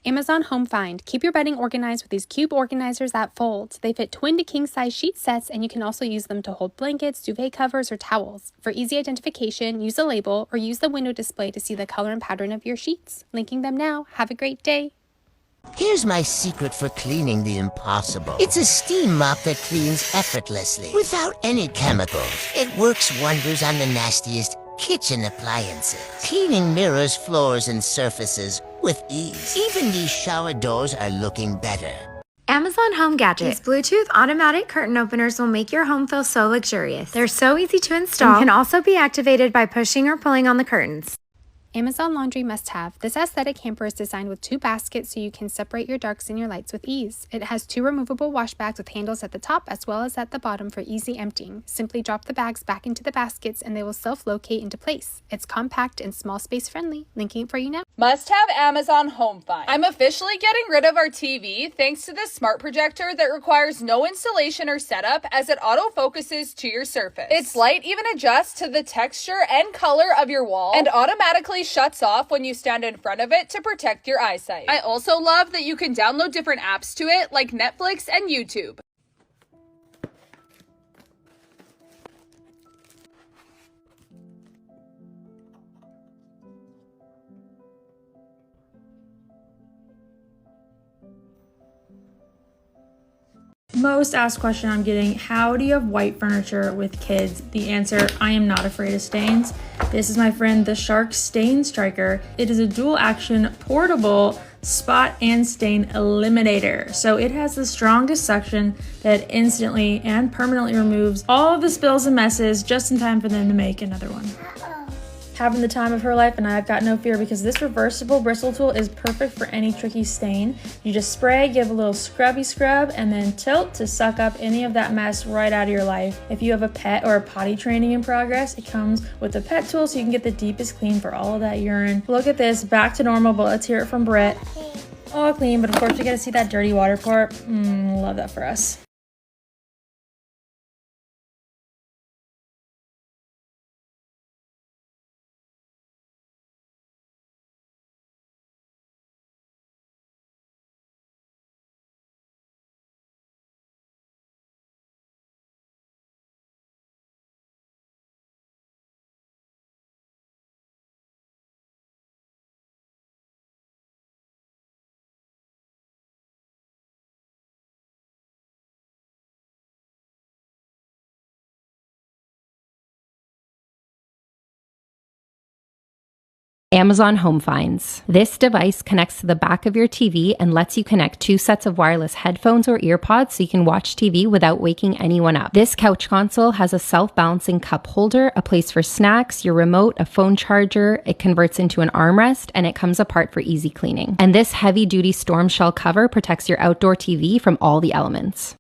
Amazon Home Find. Keep your bedding organized with these cube organizers that fold. They fit twin to king size sheet sets, and you can also use them to hold blankets, duvet covers, or towels. For easy identification, use a label or use the window display to see the color and pattern of your sheets. Linking them now. Have a great day. Here's my secret for cleaning the impossible. It's a steam mop that cleans effortlessly, without any chemicals. It works wonders on the nastiest kitchen appliances, cleaning mirrors, floors, and surfaces with ease. Even these shower doors are looking better. Amazon Home Gadget. These Bluetooth automatic curtain openers will make your home feel so luxurious. They're so easy to install and can also be activated by pushing or pulling on the curtains. Amazon Laundry must-have. This aesthetic hamper is designed with 2 baskets so you can separate your darks and your lights with ease. It has 2 removable wash bags with handles at the top as well as at the bottom for easy emptying. Simply drop the bags back into the baskets and they will self-locate into place. It's compact and small space friendly. Linking it for you now. Must-have Amazon Home Find. I'm officially getting rid of our TV thanks to this smart projector that requires no installation or setup as it auto-focuses to your surface. Its light even adjusts to the texture and color of your wall and automatically shuts off when you stand in front of it to protect your eyesight. I also love that you can download different apps to it like Netflix and YouTube. Most asked question I'm getting, how do you have white furniture with kids? The answer, I am not afraid of stains. This is my friend, the Shark Stain Striker. It is a dual action, portable spot and stain eliminator. So it has the strongest suction that instantly and permanently removes all of the spills and messes just in time for them to make another one. Having the time of her life, and I've got no fear because this reversible bristle tool is perfect for any tricky stain. You just spray, give a little scrubby scrub, and then tilt to suck up any of that mess right out of your life. If you have a pet or a potty training in progress, it comes with the pet tool so you can get the deepest clean for all of that urine. Look at this, back to normal, but let's hear it from Britt. All clean, but of course you gotta see that dirty water part. Love that for us. Amazon Home Finds. This device connects to the back of your TV and lets you connect 2 sets of wireless headphones or earpods so you can watch TV without waking anyone up. This couch console has a self-balancing cup holder, a place for snacks, your remote, a phone charger. It converts into an armrest and it comes apart for easy cleaning. And this heavy-duty storm shell cover protects your outdoor TV from all the elements.